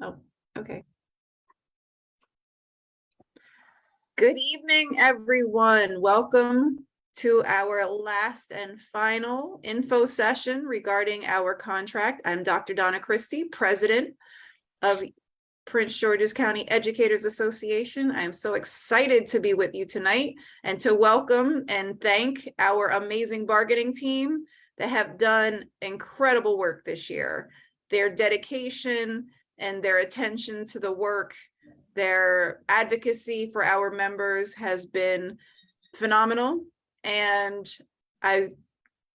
Oh, okay. Good evening, everyone. Welcome to our last and final info session regarding our contract. I'm Dr. Donna Christie, President of Prince George's County Educators Association. I'm so excited to be with you tonight and to welcome and thank our amazing bargaining team that have done incredible work this year. Their dedication and their attention to the work, their advocacy for our members has been phenomenal. And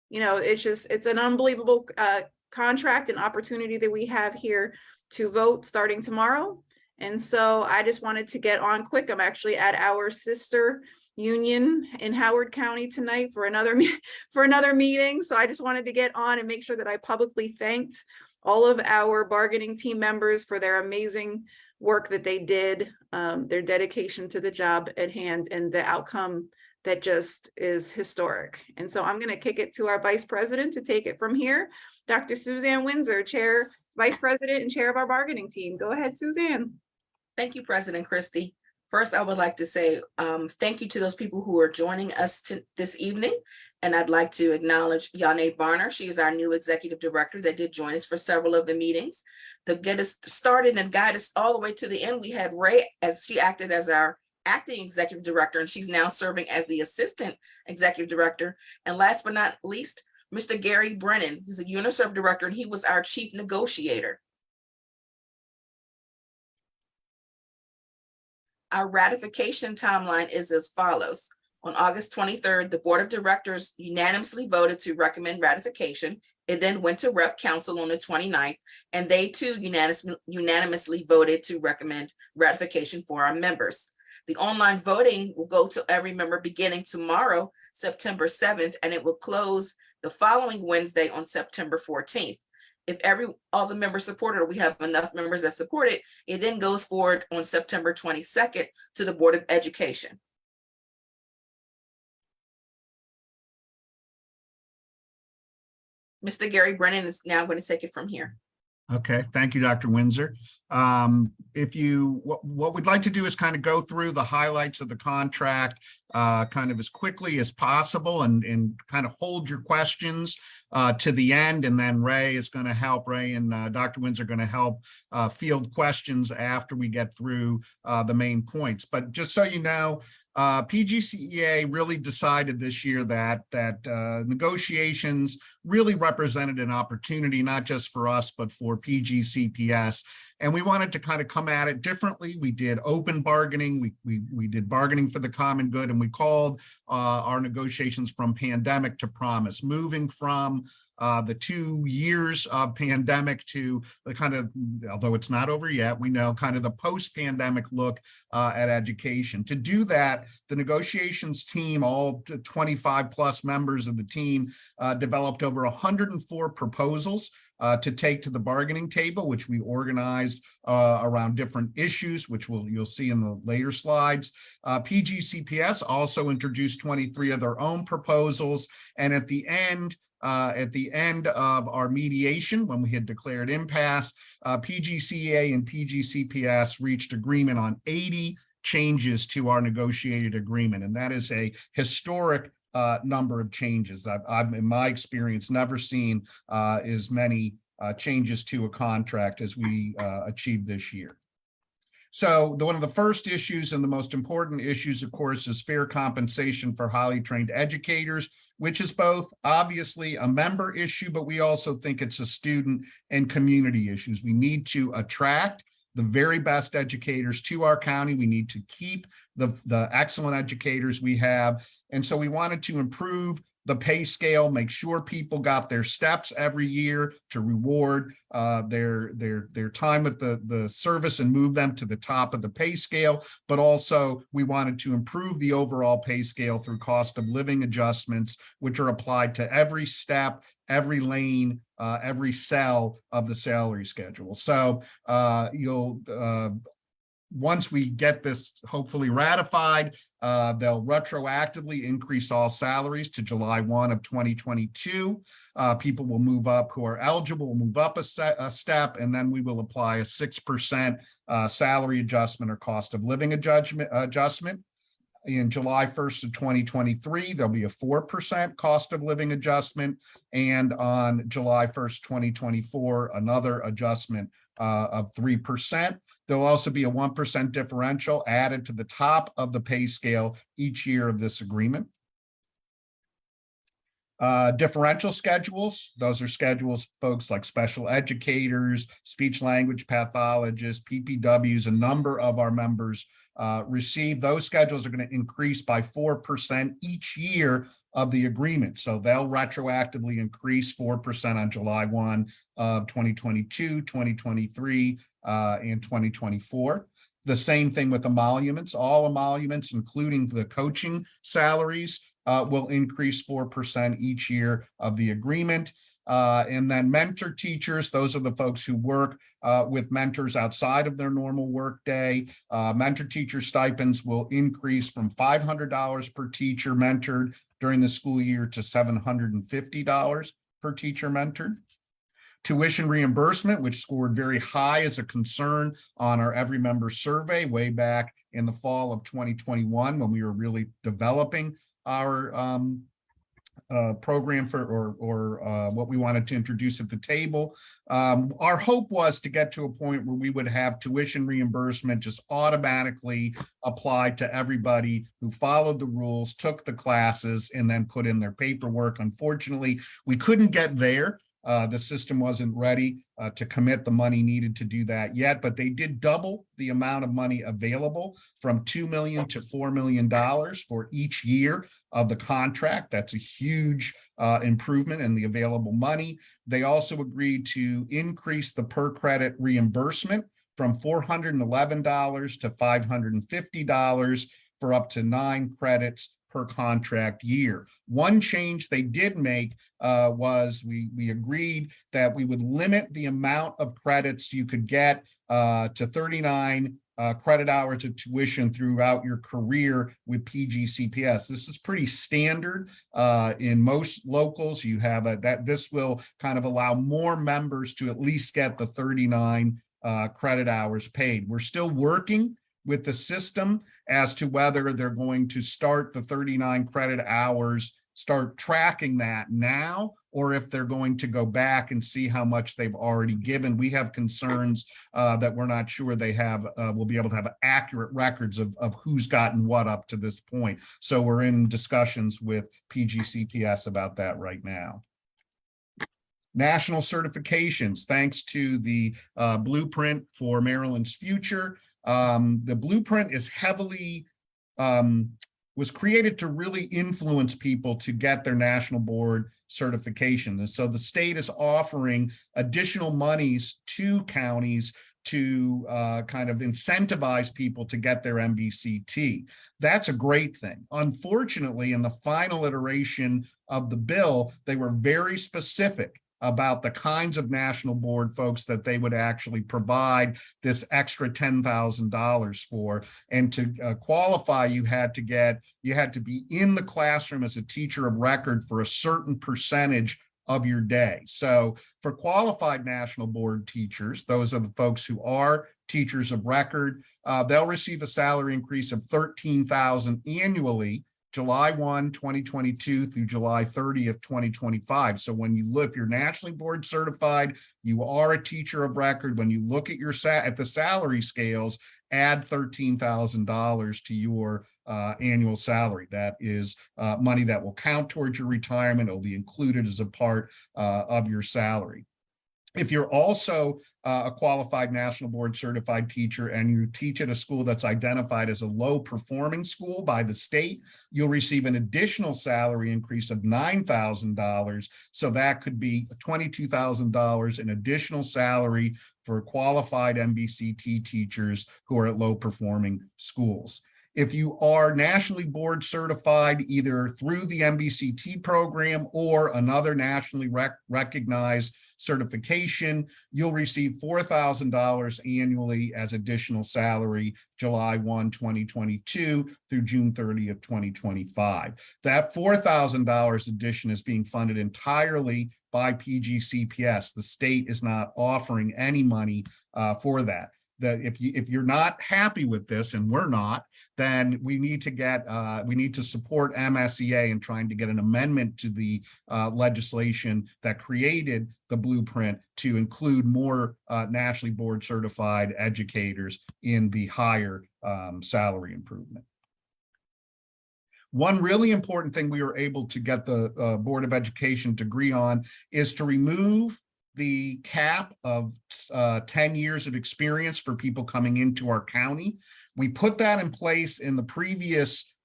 it's an unbelievable contract and opportunity that we have here to vote starting tomorrow. And so I just wanted to get on quick. I'm actually at our sister union in Howard County tonight for another meeting. So I just wanted to get on and make sure that I publicly thanked all of our bargaining team members for their amazing work that they did, their dedication to the job at hand, and the outcome that just is historic. And so I'm going to kick it to our Vice President to take it from here. Dr. Suzanne Windsor, Vice President and Chair of our bargaining team. Go ahead, Suzanne. Thank you, President Christie. First, I would like to say thank you to those people who are joining us this evening. And I'd like to acknowledge Yane Barner. She is our new Executive Director that did join us for several of the meetings. To get us started and guide us all the way to the end, we had Ray, as she acted as our acting Executive Director, and she's now serving as the Assistant Executive Director. And last but not least, Mr. Gary Brennan, who's a UNICEF Director, and he was our Chief Negotiator. Our ratification timeline is as follows. On August 23rd, the Board of Directors unanimously voted to recommend ratification. It then went to Rep Council on the 29th, and they too unanimously voted to recommend ratification for our members. The online voting will go to every member beginning tomorrow, September 7th, and it will close the following Wednesday on September 14th. If all the members support it, or we have enough members that support it, it then goes forward on September 22nd to the Board of Education. Mr. Gary Brennan is now going to take it from here. Okay, thank you, Dr. Windsor. What we'd like to do is kind of go through the highlights of the contract kind of as quickly as possible and kind of hold your questions to the end, and then Ray and Dr. Windsor are going to help field questions after we get through the main points. But just so you know, PGCEA really decided this year that negotiations really represented an opportunity, not just for us, but for PGCPS. And we wanted to kind of come at it differently. We did open bargaining, we did bargaining for the common good, and we called our negotiations From Pandemic to Promise, moving from the 2 years of pandemic to the kind of, although it's not over yet, we know kind of the post-pandemic look at education. To do that, the negotiations team, all 25 plus members of the team, developed over 104 proposals to take to the bargaining table, which we organized around different issues, which you'll see in the later slides. PGCPS also introduced 23 of their own proposals, and at the end of our mediation, when we had declared impasse, PGCEA and PGCPS reached agreement on 80 changes to our negotiated agreement, and that is a historic number of changes. I've in my experience never seen as many changes to a contract as we achieved this year. So one of the first issues and the most important issues, of course, is fair compensation for highly trained educators, which is both obviously a member issue, but we also think it's a student and community issues. We need to attract the very best educators to our county. We need to keep the excellent educators we have. And so we wanted to improve the pay scale, make sure people got their steps every year to reward their time with the service and move them to the top of the pay scale. But also we wanted to improve the overall pay scale through cost of living adjustments, which are applied to every step, every lane, every cell of the salary schedule. So once we get this hopefully ratified, they'll retroactively increase all salaries to July 1 of 2022. People will move up who are eligible, will move up a step, and then we will apply a 6% salary adjustment or cost of living adjustment. In July 1st of 2023, there'll be a 4% cost of living adjustment. And on July 1st, 2024, another adjustment of 3%. There'll also be a 1% differential added to the top of the pay scale each year of this agreement. Differential schedules, those are schedules folks like special educators, speech language pathologists, PPWs, a number of our members receive. Those schedules are going to increase by 4% each year of the agreement. So they'll retroactively increase 4% on July 1 of 2022, 2023, and 2024. The same thing with emoluments. All emoluments, including the coaching salaries, will increase 4% each year of the agreement. And then mentor teachers, those are the folks who work with mentors outside of their normal workday. Mentor teacher stipends will increase from $500 per teacher mentored during the school year to $750 per teacher mentored. Tuition reimbursement, which scored very high as a concern on our Every Member survey way back in the fall of 2021 when we were really developing our program for or what we wanted to introduce at the table. Our hope was to get to a point where we would have tuition reimbursement just automatically applied to everybody who followed the rules, took the classes, and then put in their paperwork. Unfortunately, we couldn't get there. The system wasn't ready to commit the money needed to do that yet, but they did double the amount of money available from $2 million to $4 million for each year of the contract. That's a huge improvement in the available money. They also agreed to increase the per credit reimbursement from $411 to $550 for up to 9 credits per contract year. One change they did make was we agreed that we would limit the amount of credits you could get to 39 credit hours of tuition throughout your career with PGCPS. This is pretty standard in most locals. You have that this will kind of allow more members to at least get the 39 credit hours paid. We're still working with the system as to whether they're going to start the 39 credit hours, start tracking that now, or if they're going to go back and see how much they've already given. We have concerns that we're not sure they have, will be able to have accurate records of who's gotten what up to this point. So we're in discussions with PGCPS about that right now. National certifications, thanks to the Blueprint for Maryland's Future. The blueprint is heavily, was created to really influence people to get their national board certification. And so the state is offering additional monies to counties to kind of incentivize people to get their MBCT. That's a great thing. Unfortunately, in the final iteration of the bill, they were very specific about the kinds of national board folks that they would actually provide this extra $10,000 for. And to qualify, you had to be in the classroom as a teacher of record for a certain percentage of your day. So for qualified national board teachers, those are the folks who are teachers of record, they'll receive a salary increase of $13,000 annually, July 1, 2022 through July 30th, 2025. So when you look, if you're nationally board certified, you are a teacher of record. When you look at your at the salary scales, add $13,000 to your annual salary. That is money that will count towards your retirement. It'll be included as a part of your salary. If you're also a qualified national board certified teacher and you teach at a school that's identified as a low performing school by the state, you'll receive an additional salary increase of $9,000. So that could be $22,000 in additional salary for qualified MBCT teachers who are at low performing schools. If you are nationally board certified, either through the MBCT program or another nationally recognized certification, you'll receive $4,000 annually as additional salary July 1, 2022 through June 30th, 2025. That $4,000 addition is being funded entirely by PGCPS. The state is not offering any money for that. That if you're not happy with this, and we're not, then we need to support MSEA in trying to get an amendment to the legislation that created the blueprint to include more nationally board certified educators in the higher salary improvement. One really important thing we were able to get the Board of Education to agree on is to remove the cap of 10 years of experience for people coming into our county. We put that in place in the previous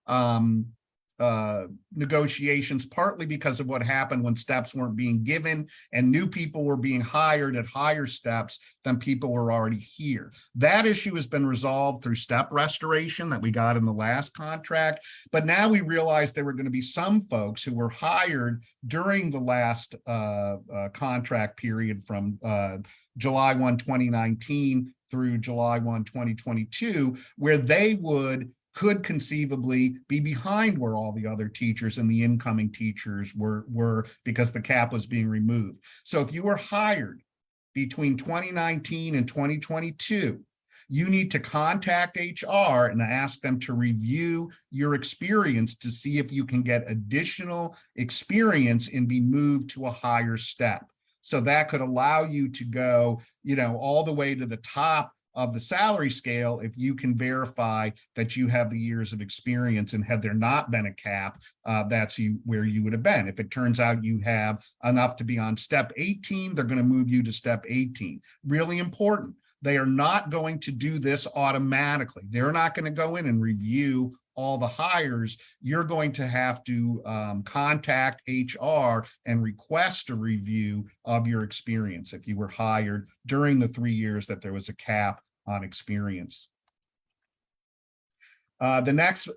negotiations, partly because of what happened when steps weren't being given and new people were being hired at higher steps than people were already here. That issue has been resolved through step restoration that we got in the last contract, but now we realize there were going to be some folks who were hired during the last contract period from July 1, 2019 through July 1, 2022, where they could conceivably be behind where all the other teachers and the incoming teachers were because the cap was being removed. So if you were hired between 2019 and 2022, you need to contact HR and ask them to review your experience to see if you can get additional experience and be moved to a higher step. So that could allow you to go, all the way to the top of the salary scale if you can verify that you have the years of experience, and had there not been a cap, that's where you would have been. If it turns out you have enough to be on step 18, they're going to move you to step 18. Really important. They are not going to do this automatically. They're not going to go in and review all the hires. You're going to have to contact HR and request a review of your experience if you were hired during the 3 years that there was a cap on experience. The next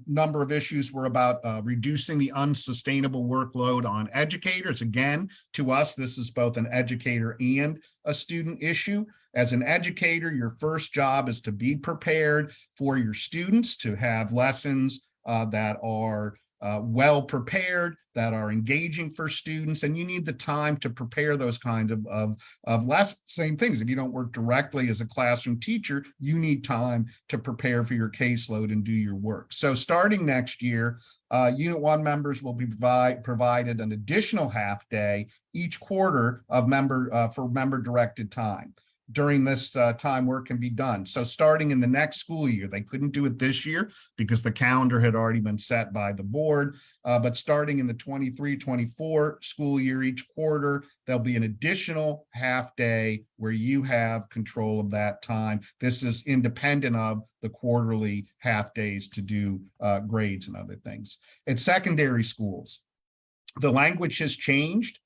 number of issues were about reducing the unsustainable workload on educators. Again, to us, this is both an educator and a student issue. As an educator, your first job is to be prepared for your students, to have lessons that are well prepared, that are engaging for students, and you need the time to prepare those kinds of lessons. Same things. If you don't work directly as a classroom teacher, you need time to prepare for your caseload and do your work. So starting next year, Unit 1 members will be provided an additional half day each quarter of for member-directed time. During this time, work can be done. So starting in the next school year, they couldn't do it this year because the calendar had already been set by the board, but starting in the 23-24 school year, each quarter, there'll be an additional half day where you have control of that time. This is independent of the quarterly half days to do grades and other things. At secondary schools, the language has changed.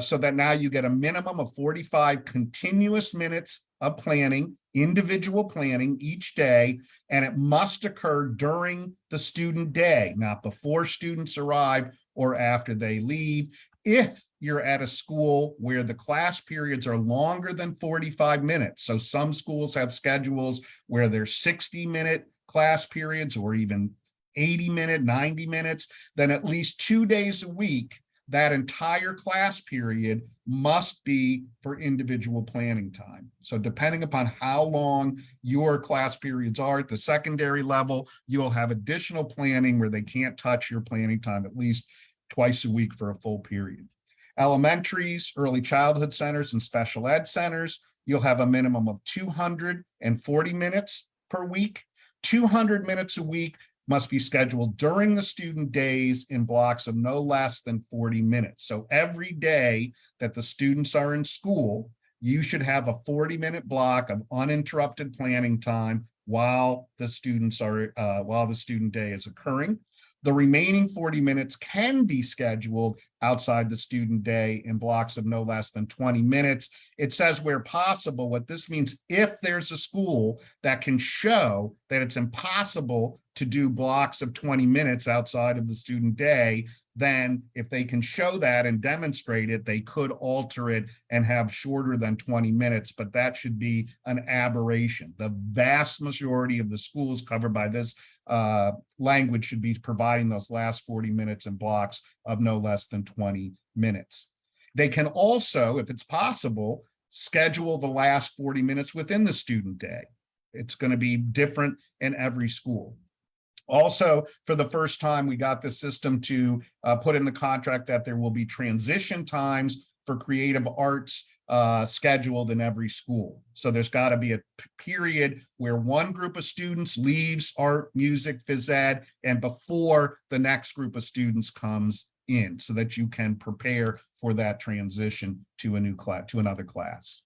So that now you get a minimum of 45 continuous minutes of planning, individual planning each day, and it must occur during the student day, not before students arrive or after they leave. If you're at a school where the class periods are longer than 45 minutes, so some schools have schedules where there's 60-minute class periods or even 80-minute, 90 minutes, then at least 2 days a week, that entire class period must be for individual planning time. So depending upon how long your class periods are at the secondary level, you'll have additional planning where they can't touch your planning time at least twice a week for a full period. Elementaries, early childhood centers, and special ed centers, you'll have a minimum of 240 minutes per week. 200 minutes a week must be scheduled during the student days in blocks of no less than 40 minutes. So every day that the students are in school, you should have a 40-minute block of uninterrupted planning time while the student day is occurring. The remaining 40 minutes can be scheduled outside the student day in blocks of no less than 20 minutes. It says where possible. What this means, if there's a school that can show that it's impossible to do blocks of 20 minutes outside of the student day, then if they can show that and demonstrate it, they could alter it and have shorter than 20 minutes, but that should be an aberration. The vast majority of the schools covered by this language should be providing those last 40 minutes in blocks of no less than 20 minutes. They can also, if it's possible, schedule the last 40 minutes within the student day. It's going to be different in every school. Also, for the first time, we got the system to put in the contract that there will be transition times for creative arts scheduled in every school. So there's got to be a period where one group of students leaves art, music, phys ed, and before the next group of students comes in, so that you can prepare for that transition to a new class, to another class.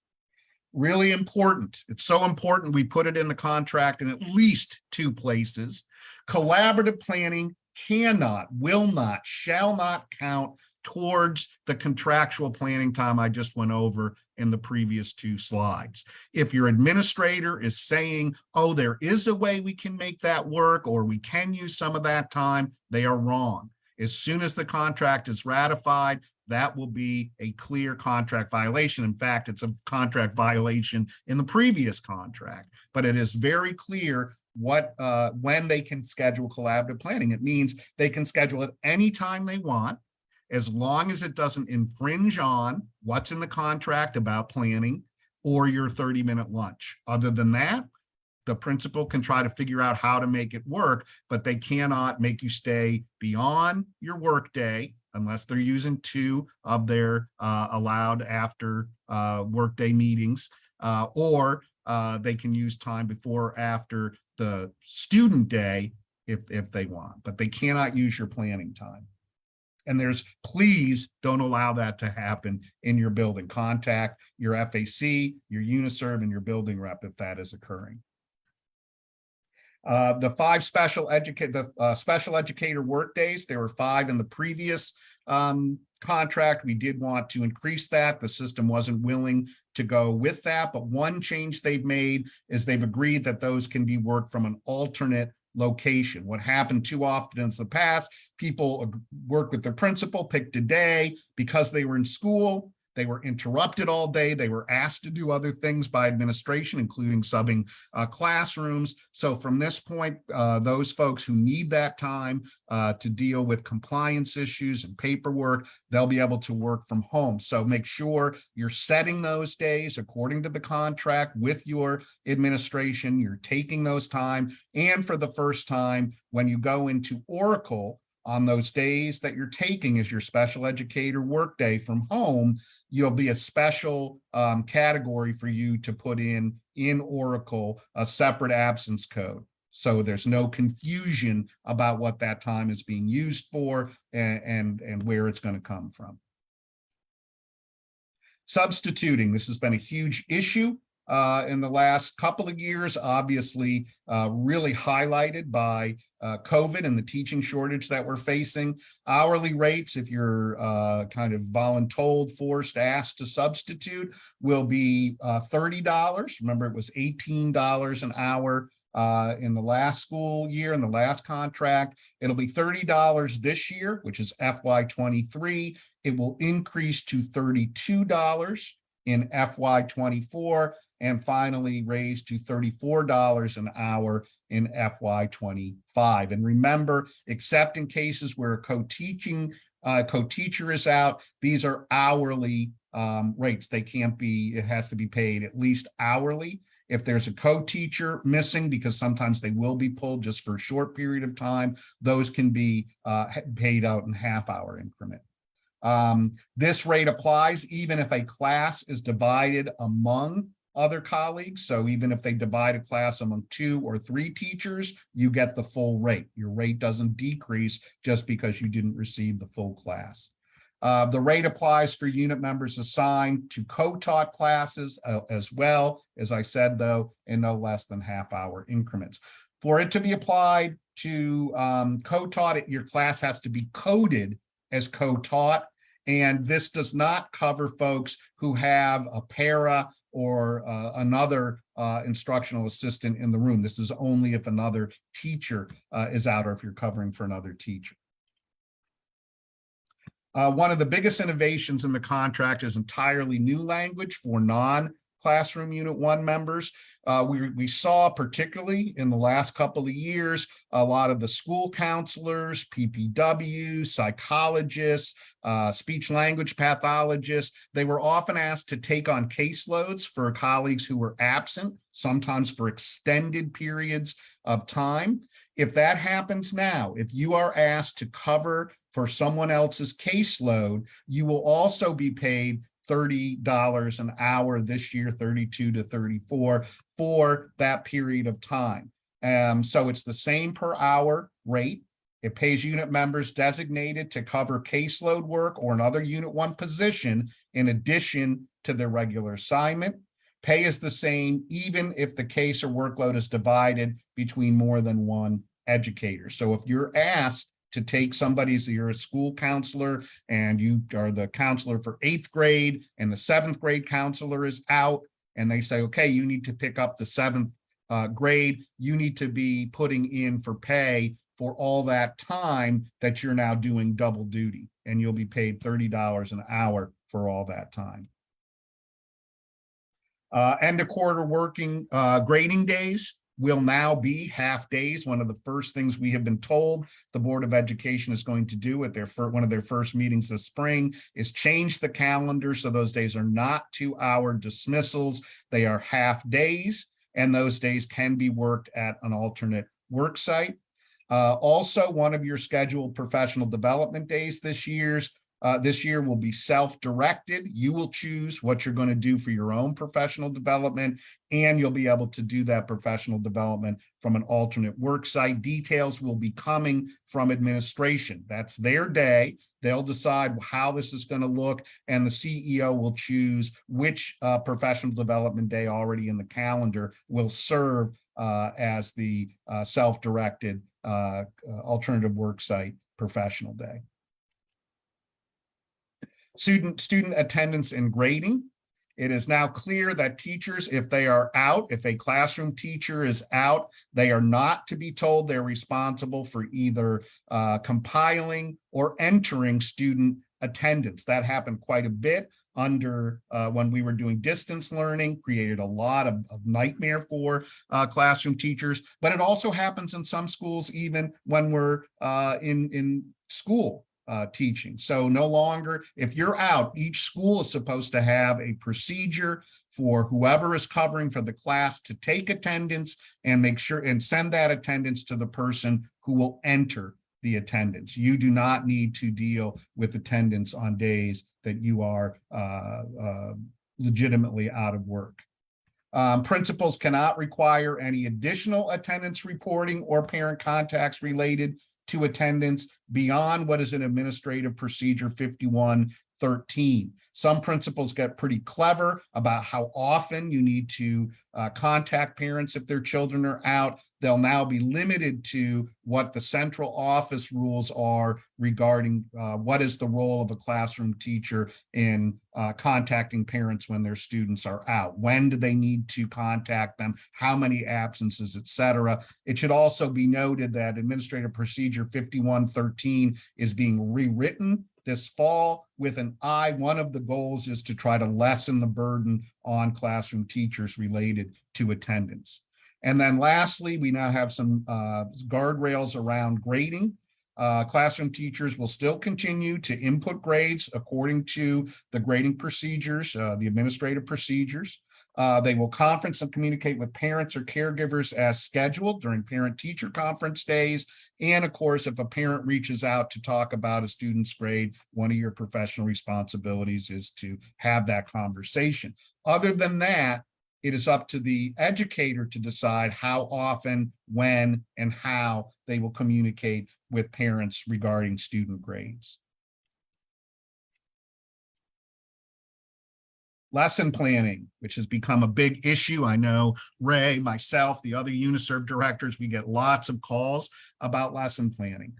Really important. It's so important we put it in the contract in at least 2 places. Collaborative planning cannot, will not, shall not count towards the contractual planning time I just went over in the previous 2 slides. If your administrator is saying, oh, there is a way we can make that work, or we can use some of that time, they are wrong. As soon as the contract is ratified, that will be a clear contract violation. In fact, it's a contract violation in the previous contract, but it is very clear what when they can schedule collaborative planning. It means they can schedule it anytime they want, as long as it doesn't infringe on what's in the contract about planning or your 30-minute lunch. Other than that, the principal can try to figure out how to make it work, but they cannot make you stay beyond your workday unless they're using 2 of their allowed after workday meetings, or they can use time before or after the student day if they want, but they cannot use your planning time. And please don't allow that to happen in your building. Contact your FAC, your UNISERV, and your building rep if that is occurring. The 5 special educator work days, there were 5 in the previous contract. We did want to increase that. The system wasn't willing to go with that, but one change they've made is they've agreed that those can be worked from an alternate location. What happened too often in the past, people work with their principal, picked a day because they were in school. They were interrupted all day. They were asked to do other things by administration, including subbing classrooms. So from this point, those folks who need that time to deal with compliance issues and paperwork, they'll be able to work from home. So make sure you're setting those days according to the contract with your administration. You're taking those time. And for the first time, when you go into Oracle, on those days that you're taking as your special educator workday from home, you'll be a special category for you to put in Oracle, a separate absence code. So there's no confusion about what that time is being used for and where it's going to come from. Substituting, this has been a huge issue in the last couple of years, obviously really highlighted by COVID and the teaching shortage that we're facing. Hourly rates, if you're kind of voluntold, forced, asked to substitute, will be $30. Remember, it was $18 an hour in the last school year, in the last contract. It'll be $30 this year, which is FY23. It will increase to $32 in FY24, and finally raised to $34 an hour in FY25. And remember, except in cases where a co-teacher is out, these are hourly rates. They can't be, it has to be paid at least hourly. If there's a co-teacher missing, because sometimes they will be pulled just for a short period of time, those can be paid out in half-hour increment. This rate applies even if a class is divided among other colleagues. So even if they divide a class among 2 or 3 teachers, you get the full rate. Your rate doesn't decrease just because you didn't receive the full class. The rate applies for unit members assigned to co-taught classes as well, as I said, though, in no less than half-hour increments. For it to be applied to co-taught, your class has to be coded as co-taught. And this does not cover folks who have a para or another instructional assistant in the room. This is only if another teacher is out or if you're covering for another teacher. One of the biggest innovations in the contract is entirely new language for non-classroom Unit 1 members. We saw, particularly in the last couple of years, a lot of the school counselors, PPWs, psychologists, speech language pathologists, they were often asked to take on caseloads for colleagues who were absent, sometimes for extended periods of time. If that happens now, if you are asked to cover for someone else's caseload, you will also be paid $30 an hour this year, 32 to 34 for that period of time. So it's the same per hour rate. It pays unit members designated to cover caseload work or another Unit 1 position in addition to their regular assignment. Pay is the same even if the case or workload is divided between more than one educator. So if you're asked to take somebody, so you're a school counselor and you are the counselor for 8th grade and the 7th grade counselor is out and they say, okay, you need to pick up the 7th grade, you need to be putting in for pay for all that time that you're now doing double duty, and you'll be paid $30 an hour for all that time. End of quarter working grading days will now be half days. One of the first things we have been told the Board of Education is going to do at one of their first meetings this spring is change the calendar so those days are not 2-hour dismissals. They are half days, and those days can be worked at an alternate work site. Also, one of your scheduled professional development days this year will be self-directed. You will choose what you're going to do for your own professional development, and you'll be able to do that professional development from an alternate work site. Details will be coming from administration. That's their day. They'll decide how this is going to look, and the CEO will choose which professional development day already in the calendar will serve as the self-directed alternative work site professional day. Student attendance and grading. It is now clear that teachers, if they are out, if a classroom teacher is out, they are not to be told they're responsible for either compiling or entering student attendance. That happened quite a bit under when we were doing distance learning, created a lot of nightmare for classroom teachers, but it also happens in some schools even when we're in school teaching. So no longer, if you're out, each school is supposed to have a procedure for whoever is covering for the class to take attendance and make sure and send that attendance to the person who will enter the attendance. You do not need to deal with attendance on days that you are legitimately out of work. Principals cannot require any additional attendance reporting or parent contacts related to attendance beyond what is in Administrative Procedure 5113. Some principals get pretty clever about how often you need to contact parents if their children are out. They'll now be limited to what the central office rules are regarding what is the role of a classroom teacher in contacting parents when their students are out. When do they need to contact them? How many absences, et cetera. It should also be noted that Administrative Procedure 5113 is being rewritten this fall with an eye. One of the goals is to try to lessen the burden on classroom teachers related to attendance. And then lastly, we now have some guardrails around grading. Classroom teachers will still continue to input grades according to the grading procedures, the administrative procedures. They will conference and communicate with parents or caregivers as scheduled during parent-teacher conference days. And of course, if a parent reaches out to talk about a student's grade, one of your professional responsibilities is to have that conversation. Other than that, it is up to the educator to decide how often, when, and how they will communicate with parents regarding student grades. Lesson planning, which has become a big issue. I know Ray, myself, the other UniServe directors, we get lots of calls about lesson planning.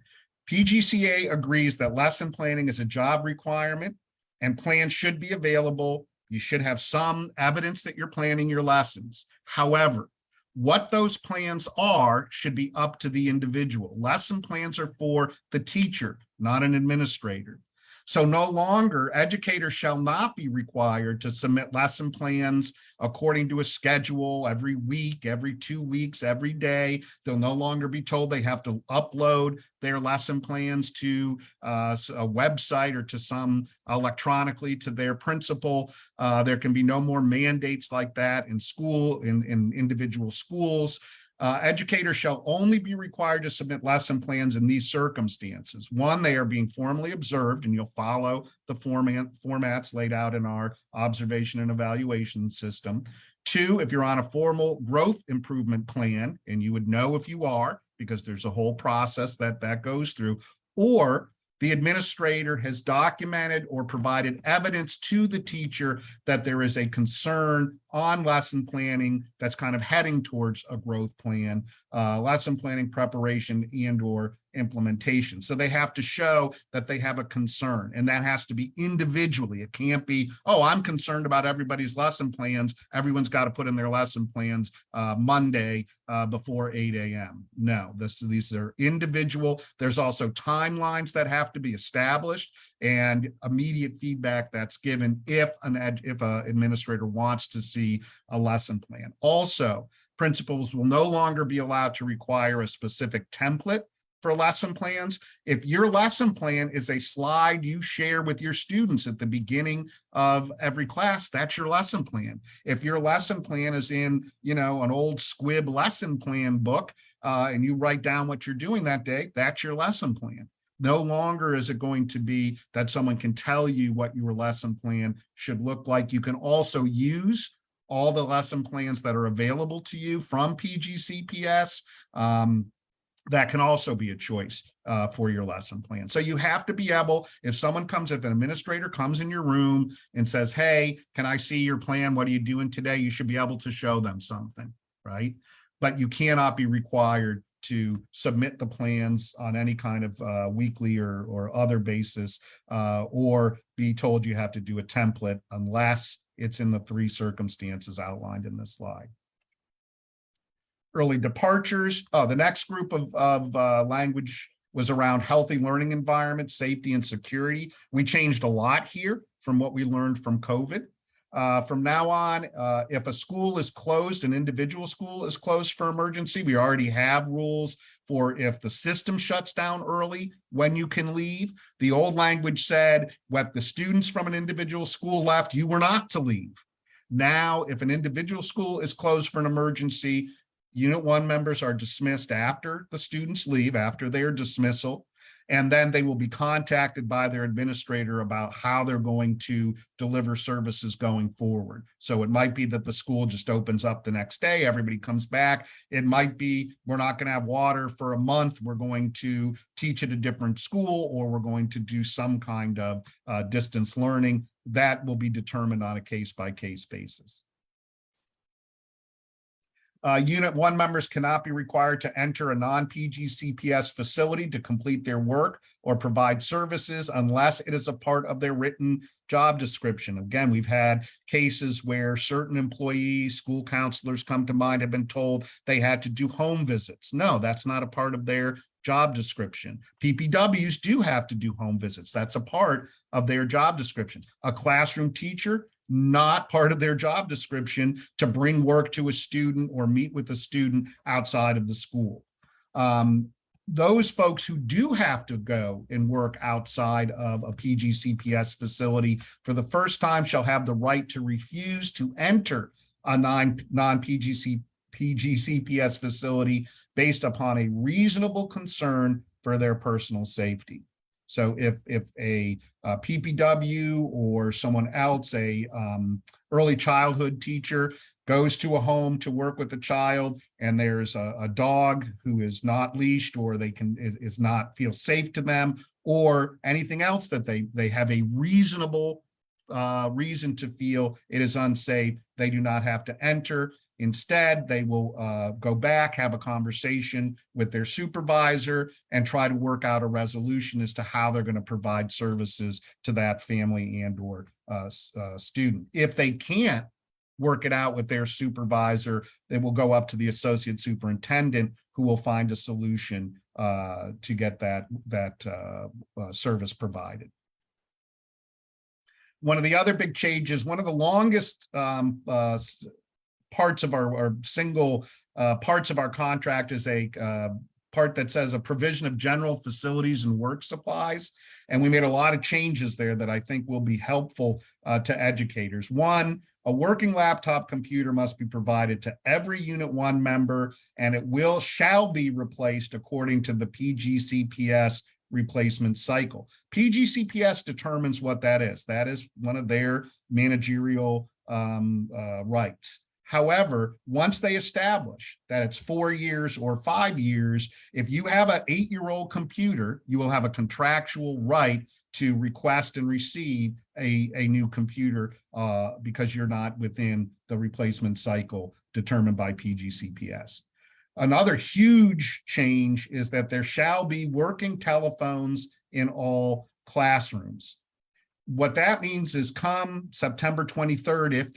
PGCEA agrees that lesson planning is a job requirement and plans should be available. You should have some evidence that you're planning your lessons. However, what those plans are should be up to the individual. Lesson plans are for the teacher, not an administrator. So no longer, educators shall not be required to submit lesson plans according to a schedule every week, every 2 weeks, every day. They'll no longer be told they have to upload their lesson plans to a website or to some electronically to their principal. There can be no more mandates like that in school, in individual schools. Educators shall only be required to submit lesson plans in these circumstances. One, they are being formally observed, and you'll follow the formats laid out in our observation and evaluation system. Two, if you're on a formal growth improvement plan, and you would know if you are, because there's a whole process that goes through, or the administrator has documented or provided evidence to the teacher that there is a concern on lesson planning that's kind of heading towards a growth plan, lesson planning preparation and or implementation. So they have to show that they have a concern, and that has to be individually. It can't be, oh, I'm concerned about everybody's lesson plans. Everyone's got to put in their lesson plans Monday before 8 a.m. No, these are individual. There's also timelines that have to be established and immediate feedback that's given if an administrator wants to see a lesson plan. Also, principals will no longer be allowed to require a specific template for lesson plans. If your lesson plan is a slide you share with your students at the beginning of every class, that's your lesson plan. If your lesson plan is in, an old squib lesson plan book, and you write down what you're doing that day, that's your lesson plan. No longer is it going to be that someone can tell you what your lesson plan should look like. You can also use all the lesson plans that are available to you from PGCPS. That can also be a choice for your lesson plan. So you have to be able, if an administrator comes in your room and says, hey, can I see your plan? What are you doing today? You should be able to show them something, right? But you cannot be required to submit the plans on any kind of weekly or other basis, or be told you have to do a template unless it's in the 3 circumstances outlined in this slide. Early departures. The next group of language was around healthy learning environment, safety, and security. We changed a lot here from what we learned from COVID. From now on, if a school is closed, an individual school is closed for emergency, we already have rules for if the system shuts down early, when you can leave. The old language said, when the students from an individual school left, you were not to leave. Now, if an individual school is closed for an emergency, Unit 1 members are dismissed after the students leave, after their dismissal, and then they will be contacted by their administrator about how they're going to deliver services going forward. So it might be that the school just opens up the next day, everybody comes back. It might be, we're not going to have water for a month, we're going to teach at a different school, or we're going to do some kind of distance learning. That will be determined on a case-by-case basis. Unit 1 members cannot be required to enter a non-PGCPS facility to complete their work or provide services unless it is a part of their written job description. Again, we've had cases where certain employees, school counselors come to mind, have been told they had to do home visits. No, that's not a part of their job description. PPWs do have to do home visits. That's a part of their job description. A classroom teacher, not part of their job description to bring work to a student or meet with a student outside of the school. Those folks who do have to go and work outside of a PGCPS facility for the first time shall have the right to refuse to enter a non-PGCPS facility based upon a reasonable concern for their personal safety. So if a PPW or someone else, a early childhood teacher, goes to a home to work with a child, and there's a dog who is not leashed, or is not feel safe to them, or anything else that they have a reasonable reason to feel it is unsafe, they do not have to enter. Instead, they will go back, have a conversation with their supervisor, and try to work out a resolution as to how they're going to provide services to that family and or student. If they can't work it out with their supervisor, they will go up to the associate superintendent, who will find a solution to get that service provided. One of the other big changes, one of the longest parts of our single parts of our contract is a part that says a provision of general facilities and work supplies. And we made a lot of changes there that I think will be helpful to educators. One, a working laptop computer must be provided to every Unit 1 member, and it shall be replaced according to the PGCPS replacement cycle. PGCPS determines what that is. That is one of their managerial rights. However, once they establish that it's 4 years or 5 years, if you have an 8-year-old computer, you will have a contractual right to request and receive a new computer because you're not within the replacement cycle determined by PGCPS. Another huge change is that there shall be working telephones in all classrooms. What that means is come September 23rd, if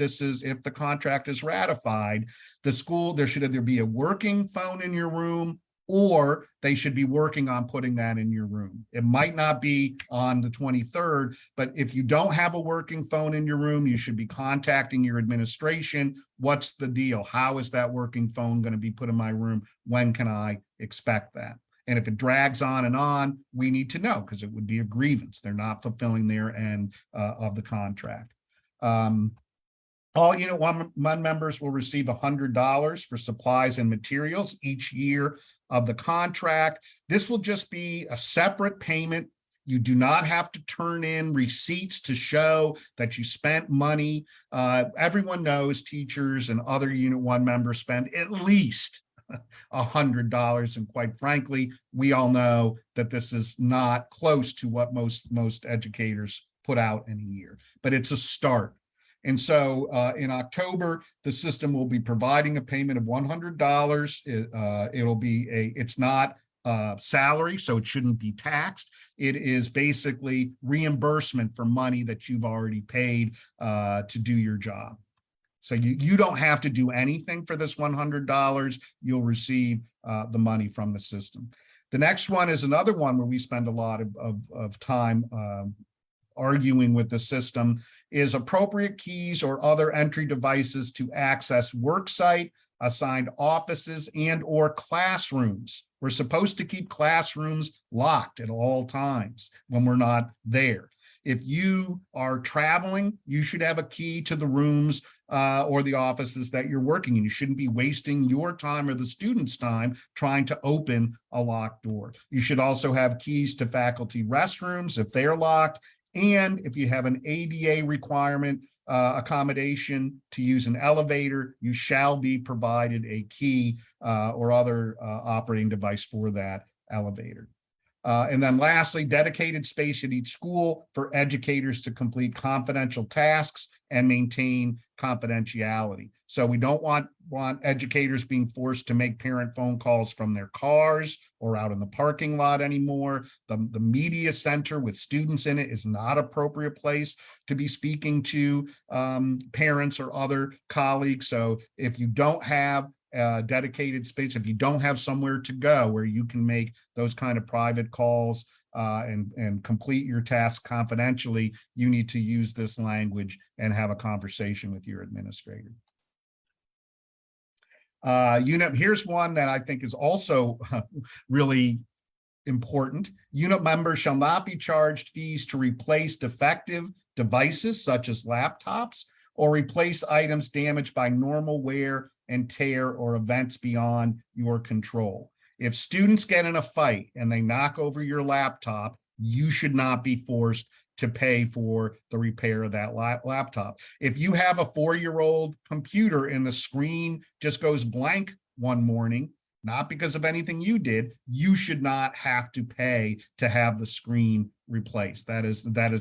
the contract is ratified, there should either be a working phone in your room, or they should be working on putting that in your room. It might not be on the 23rd, but if you don't have a working phone in your room, you should be contacting your administration. What's the deal? How is that working phone going to be put in my room? When can I expect that? And if it drags on, we need to know, because it would be a grievance. They're not fulfilling their end of the contract. All Unit 1 members will receive $100 for supplies and materials each year of the contract. This will just be a separate payment. You do not have to turn in receipts to show that you spent money. Everyone knows teachers and other Unit 1 members spend at least $100, and quite frankly, we all know that this is not close to what most educators put out in a year, but it's a start. And so in October, the system will be providing a payment of $100. It's not salary, so it shouldn't be taxed. It is basically reimbursement for money that you've already paid to do your job. So you don't have to do anything for this $100. You'll receive the money from the system. The next one is another one where we spend a lot of time arguing with the system, is appropriate keys or other entry devices to access worksite, assigned offices, and or classrooms. We're supposed to keep classrooms locked at all times when we're not there. If you are traveling, you should have a key to the rooms or the offices that you're working in. You shouldn't be wasting your time or the student's time trying to open a locked door. You should also have keys to faculty restrooms if they're locked. And if you have an ADA requirement accommodation to use an elevator, you shall be provided a key or other operating device for that elevator. And then lastly, dedicated space at each school for educators to complete confidential tasks and maintain confidentiality. So we don't want educators being forced to make parent phone calls from their cars or out in the parking lot anymore. The media center with students in it is not an appropriate place to be speaking to parents or other colleagues. So if you don't have dedicated space, if you don't have somewhere to go where you can make those kind of private calls and complete your task confidentially, you need to use this language and have a conversation with your administrator. Here's one that I think is also really important. Unit members shall not be charged fees to replace defective devices such as laptops or replace items damaged by normal wear and tear or events beyond your control. If students get in a fight and they knock over your laptop, you should not be forced to pay for the repair of that laptop. If you have a 4-year-old computer and the screen just goes blank one morning, not because of anything you did, you should not have to pay to have the screen replaced. That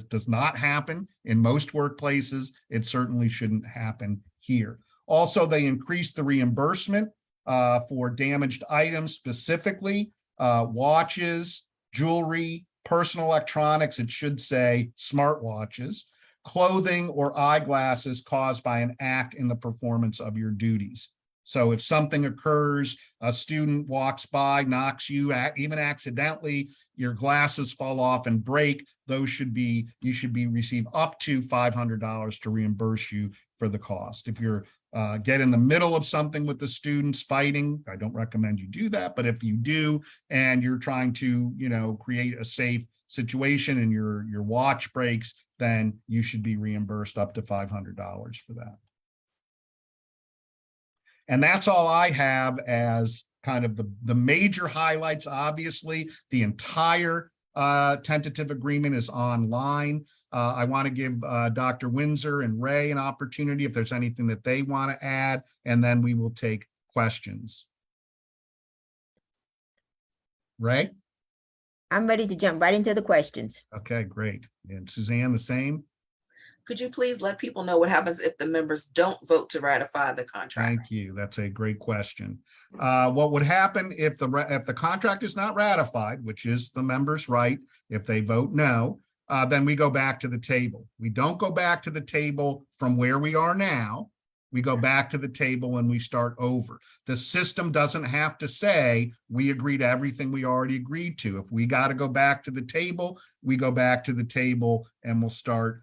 does not happen in most workplaces. It certainly shouldn't happen here. Also, they increased the reimbursement for damaged items, specifically watches, jewelry, personal electronics, it should say smartwatches, clothing or eyeglasses caused by an act in the performance of your duties. So if something occurs, a student walks by, knocks you, even accidentally, your glasses fall off and break, you should receive up to $500 to reimburse you for the cost. If you're get in the middle of something with the students fighting, I don't recommend you do that, but if you do, and you're trying to, create a safe situation and your watch breaks, then you should be reimbursed up to $500 for that. And that's all I have as kind of the major highlights. Obviously, the entire tentative agreement is online. I want to give Dr. Windsor and Ray an opportunity if there's anything that they want to add, and then we will take questions. Ray? I'm ready to jump right into the questions. Okay, great. And Suzanne, the same? Could you please let people know what happens if the members don't vote to ratify the contract? Thank you. That's a great question. What would happen if the contract is not ratified, which is the members' right, if they vote no, then we go back to the table. We don't go back to the table from where we are now. We go back to the table and we start over. The system doesn't have to say, we agree to everything we already agreed to. If we got to go back to the table, we go back to the table and we'll start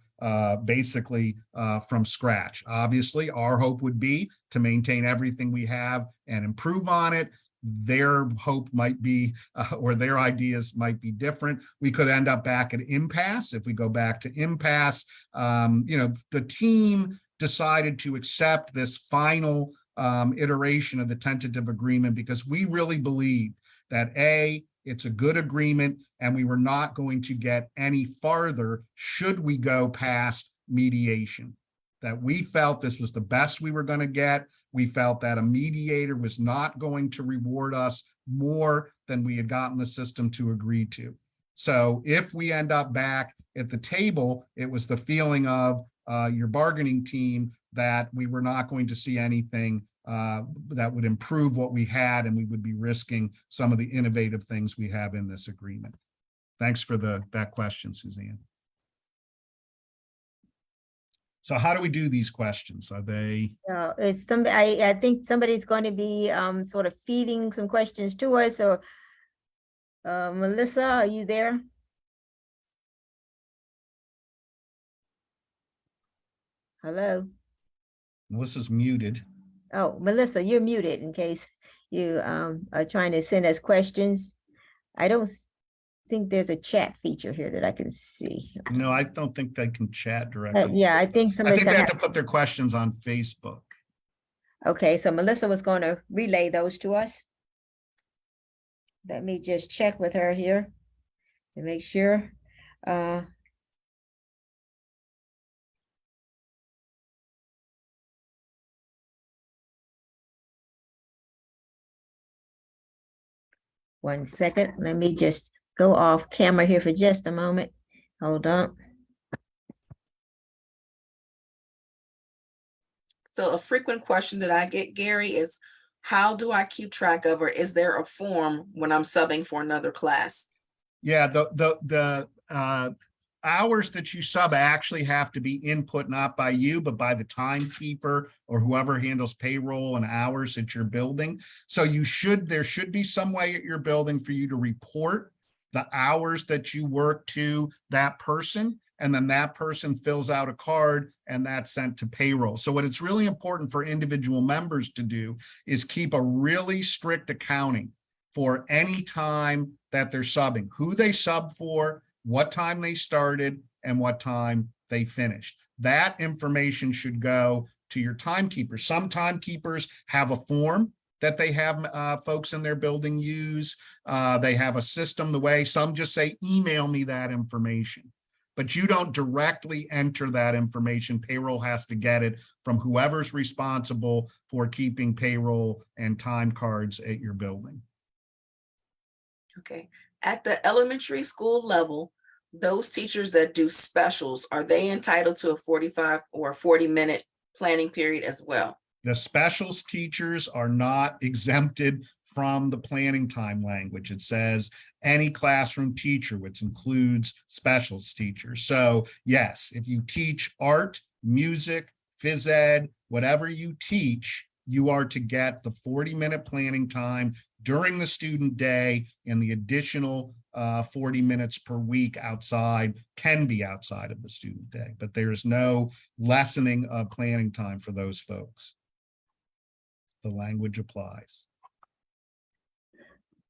basically from scratch. Obviously, our hope would be to maintain everything we have and improve on it. Their hope might be, or their ideas might be different. We could end up back at impasse. If we go back to impasse, the team decided to accept this final iteration of the tentative agreement because we really believe that it's a good agreement and we were not going to get any farther should we go past mediation. That we felt this was the best we were going to get. We felt that a mediator was not going to reward us more than we had gotten the system to agree to. So if we end up back at the table, it was the feeling of your bargaining team that we were not going to see anything that would improve what we had, and we would be risking some of the innovative things we have in this agreement. Thanks for that question, Suzanne. So how do we do these questions? Are they? It's I think somebody's going to be sort of feeding some questions to us. Or Melissa, are you there? Hello. Melissa's muted. Oh, Melissa, you're muted in case you are trying to send us questions. I don't think there's a chat feature here that I can see. No, I don't think they can chat directly. Yeah, I think somebody's they gonna have to put their questions on Facebook. Okay, so Melissa was going to relay those to us. Let me just check with her here to make sure. One second, let me just go off camera here for just a moment. Hold on. So a frequent question that I get, Gary, is how do I keep track of, or is there a form when I'm subbing for another class? Yeah, the hours that you sub actually have to be input not by you, but by the timekeeper or whoever handles payroll and hours at your building. So there should be some way at your building for you to report the hours that you work to that person, and then that person fills out a card and that's sent to payroll. So what it's really important for individual members to do is keep a really strict accounting for any time that they're subbing, who they sub for, what time they started, and what time they finished. That information should go to your timekeeper. Some timekeepers have a form that they have folks in their building use. They have a system the way some just say, email me that information. but you don't directly enter that information. Payroll has to get it from whoever's responsible for keeping payroll and time cards at your building. Okay, at the elementary school level, those teachers that do specials, are they entitled to a 45 or 40-minute planning period as well? The specials teachers are not exempted from the planning time language. It says any classroom teacher, which includes specials teachers. So yes, if you teach art, music, phys ed, whatever you teach, you are to get the 40-minute planning time during the student day, and the additional 40 minutes per week outside can be outside of the student day, but there is no lessening of planning time for those folks. The language applies.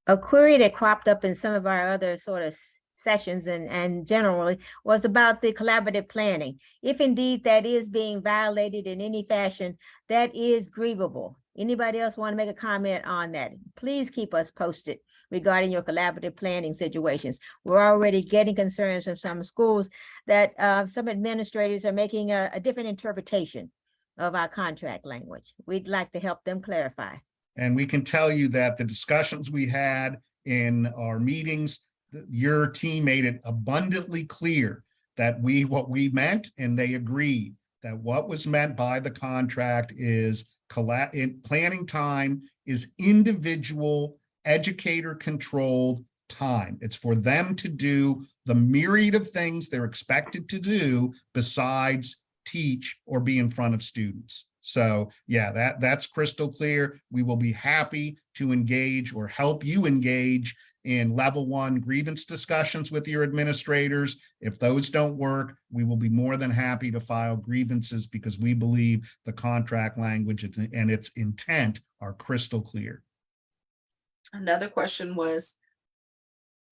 A query that cropped up in some of our other sort of sessions and generally was about the collaborative planning. If indeed that is being violated in any fashion, that is grievable. Anybody else want to make a comment on that? Please keep us posted regarding your collaborative planning situations. We're already getting concerns from some schools that some administrators are making a different interpretation of our contract language. We'd like to help them clarify. And we can tell you that the discussions we had in our meetings, your team made it abundantly clear that what we meant, and they agreed that what was meant by the contract is planning time is individual educator controlled time. It's for them to do the myriad of things they're expected to do besides teach or be in front of students. So yeah, that's crystal clear. We will be happy to engage or help you engage in level 1 grievance discussions with your administrators. If those don't work, we will be more than happy to file grievances because we believe the contract language and its intent are crystal clear. Another question was,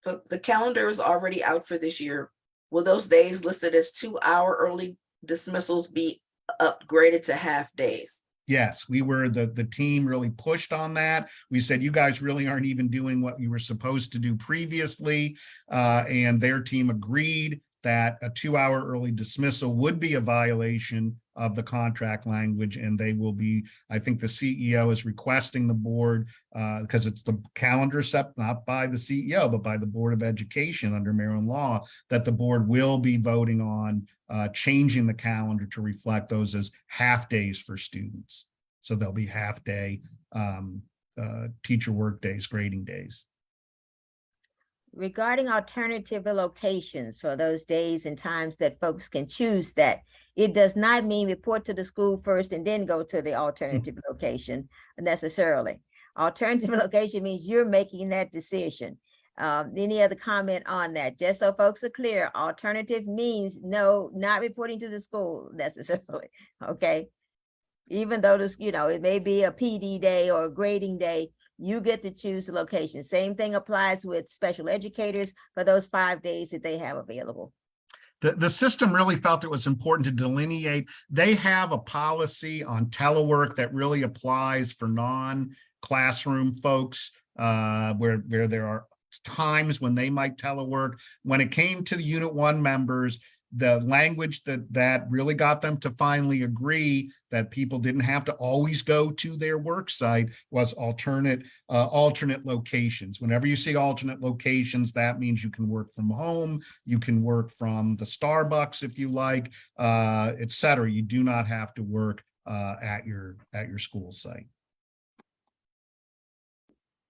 the calendar is already out for this year. Will those days listed as 2-hour early dismissals be upgraded to half days? Yes, we were, the team really pushed on that. We said, you guys really aren't even doing what you were supposed to do previously. And their team agreed that a 2-hour early dismissal would be a violation of the contract language. And they will be, I think the CEO is requesting the board, because it's the calendar set not by the CEO, but by the Board of Education under Maryland law, that the board will be voting on changing the calendar to reflect those as half days for students. So there'll be half day teacher work days, grading days. Regarding alternative locations for those days and times that folks can choose that, it does not mean report to the school first and then go to the alternative location necessarily. Alternative location means you're making that decision. Any other comment on that? Just so folks are clear, alternative means no, not reporting to the school necessarily, okay? Even though this, it may be a PD day or a grading day, you get to choose the location. Same thing applies with special educators for those 5 days that they have available. The system really felt it was important to delineate. They have a policy on telework that really applies for non-classroom folks, where there are times when they might telework. When it came to the Unit 1 members, the language that really got them to finally agree that people didn't have to always go to their work site was alternate locations. Whenever you see alternate locations, that means you can work from home, you can work from the Starbucks if you like, et cetera. You do not have to work at your school site.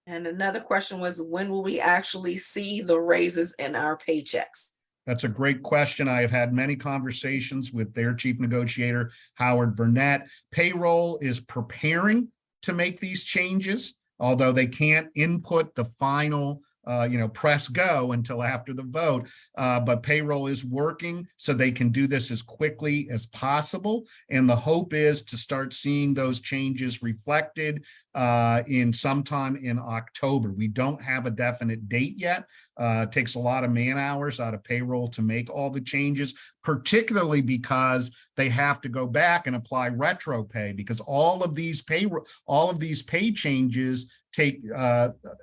And another question was, when will we actually see the raises in our paychecks? That's a great question. I have had many conversations with their chief negotiator, Howard Burnett. Payroll is preparing to make these changes, although they can't input the final press go until after the vote. But payroll is working so they can do this as quickly as possible. And the hope is to start seeing those changes reflected in sometime in October. We don't have a definite date yet. It takes a lot of man hours out of payroll to make all the changes, particularly because they have to go back and apply retro pay, because all of these pay changes take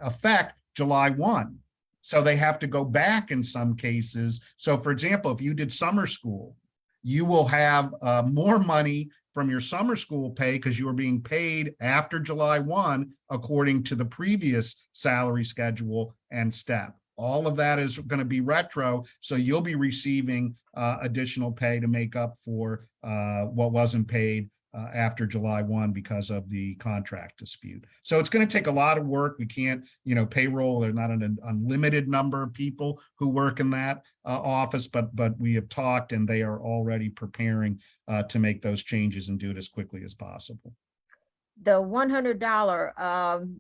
effect July 1. So they have to go back in some cases. So for example, if you did summer school, you will have more money from your summer school pay because you are being paid after July 1 according to the previous salary schedule and step. All of that is going to be retro, so you'll be receiving additional pay to make up for what wasn't paid after July 1 because of the contract dispute. So it's going to take a lot of work. We can't, payroll, there's not an unlimited number of people who work in that office, but we have talked and they are already preparing to make those changes and do it as quickly as possible. The $100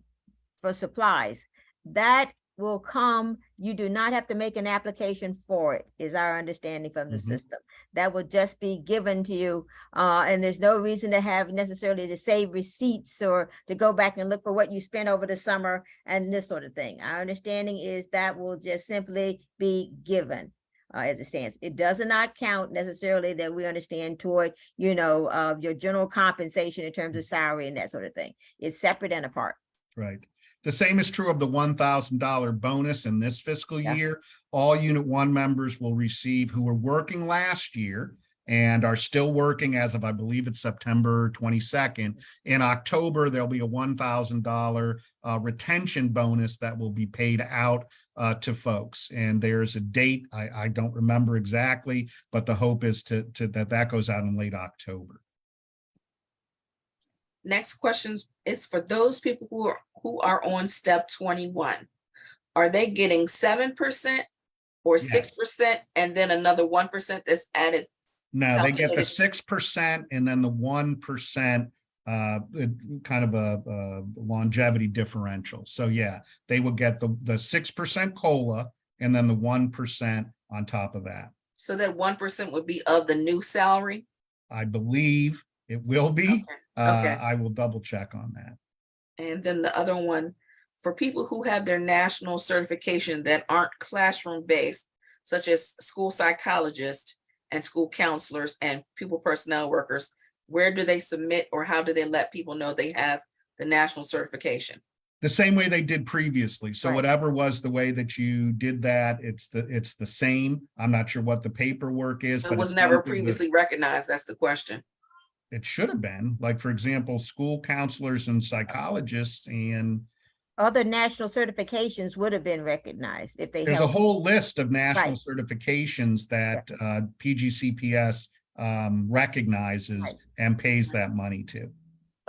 for supplies, that will come, you do not have to make an application for it, is our understanding from the system. That will just be given to you, and there's no reason to have necessarily to save receipts or to go back and look for what you spent over the summer and this sort of thing. Our understanding is that will just simply be given as it stands. It does not count necessarily that we understand toward, your general compensation in terms of salary and that sort of thing. It's separate and apart. Right. The same is true of the $1,000 bonus in this fiscal year. All Unit 1 members will receive who were working last year and are still working as of, I believe it's September 22nd. In October, there'll be a $1,000 retention bonus that will be paid out to folks. And there's a date, I don't remember exactly, but the hope is that goes out in late October. Next question is for those people who are on step 21. Are they getting 7% or 6% and then another 1% that's added? No, they get the 6% and then the 1% kind of a longevity differential. So yeah, they will get the 6% COLA and then the 1% on top of that. So that 1% would be of the new salary? I believe it will be. Okay. I will double check on that. And then the other one, for people who have their national certification that aren't classroom based, such as school psychologists and school counselors and pupil personnel workers, where do they submit or how do they let people know they have the national certification? The same way they did previously. So whatever was the way that you did that, it's the same. I'm not sure what the paperwork is, but It was never previously recognized. That's the question. It should have been, like, for example, school counselors and psychologists and other national certifications would have been recognized if they. There's a whole list of national Right. certifications that PGCPS recognizes and pays that money to.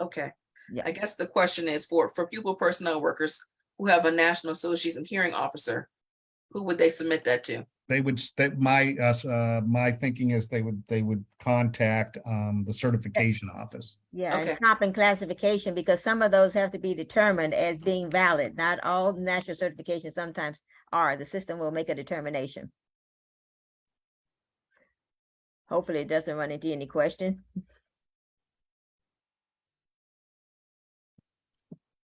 Okay. Yeah. I guess the question is for pupil personnel workers who have a National Association Hearing Officer, who would they submit that to? They would, my thinking is they would contact the certification office. Yeah, Okay. and comp and classification, because some of those have to be determined as being valid. Not all national certifications sometimes are. The system will make a determination. Hopefully it doesn't run into any question.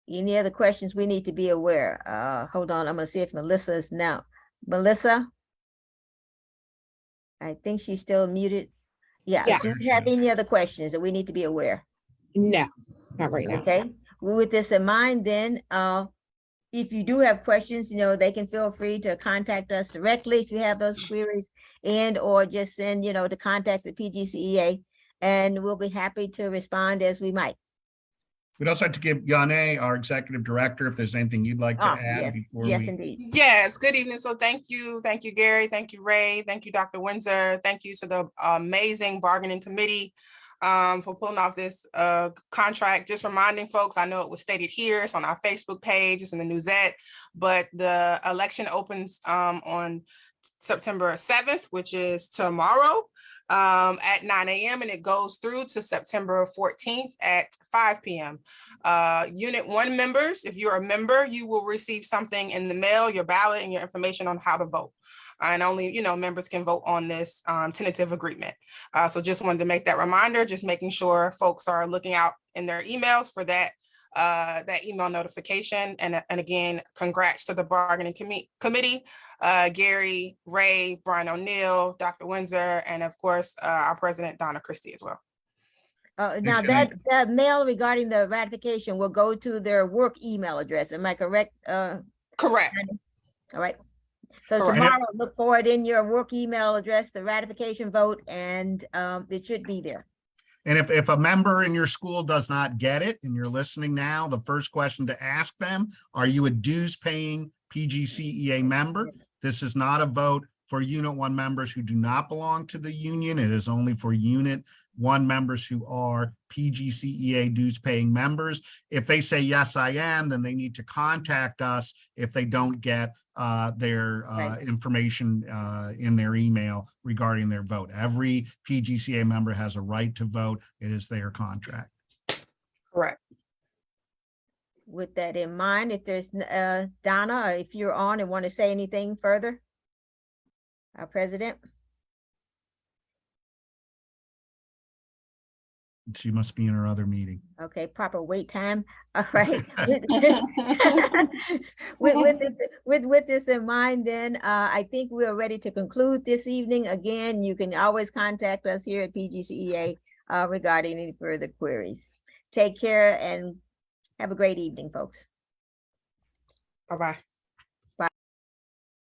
Any other questions we need to be aware? Hold on, I'm gonna see if Melissa is now. Melissa? I think she's still muted. Yeah, Yes. do you have any other questions that we need to be aware? No, not right now. Okay, well, with this in mind, then, if you do have questions, they can feel free to contact us directly if you have those queries, and or just send, to contact at PGCEA, and we'll be happy to respond as we might. We'd also like to give Yane, our executive director, if there's anything you'd like to add Yes, before yes, we. indeed. Yes, good evening. So thank you, Gary, thank you, Ray, thank you, Dr. Windsor, thank you to the amazing bargaining committee for pulling off this contract. Just reminding folks, I know it was stated here, it's on our Facebook page, it's in the Newsette, but the election opens on September 7th, which is tomorrow, at 9 a.m. and it goes through to September 14th at 5 p.m. Unit 1 members, if you're a member, you will receive something in the mail, your ballot and your information on how to vote. And only, members can vote on this tentative agreement. So just wanted to make that reminder, just making sure folks are looking out in their emails for that email notification. And again, congrats to the bargaining committee, Gary, Ray, Brian O'Neill, Dr. Windsor, and of course, our president, Donna Christie as well. Now that mail regarding the ratification will go to their work email address. Am I correct? Correct. All right. So Correct. tomorrow, look for it in your work email address, the ratification vote, and it should be there. And if a member in your school does not get it and you're listening now, the first question to ask them, are you a dues paying PGCEA member? This is not a vote for Unit 1 members who do not belong to the union. It is only for Unit 1 members who are PGCEA dues paying members. If they say, yes, I am, then they need to contact us if they don't get their information in their email regarding their vote. Every PGCEA member has a right to vote. It is their contract. Correct. With that in mind, if there's Donna, if you're on and want to say anything further, our president. She must be in her other meeting. Okay, proper wait time. All right. With this in mind, then I think we are ready to conclude this evening. Again, you can always contact us here at PGCEA regarding any further queries. Take care and have a great evening, folks. Bye-bye.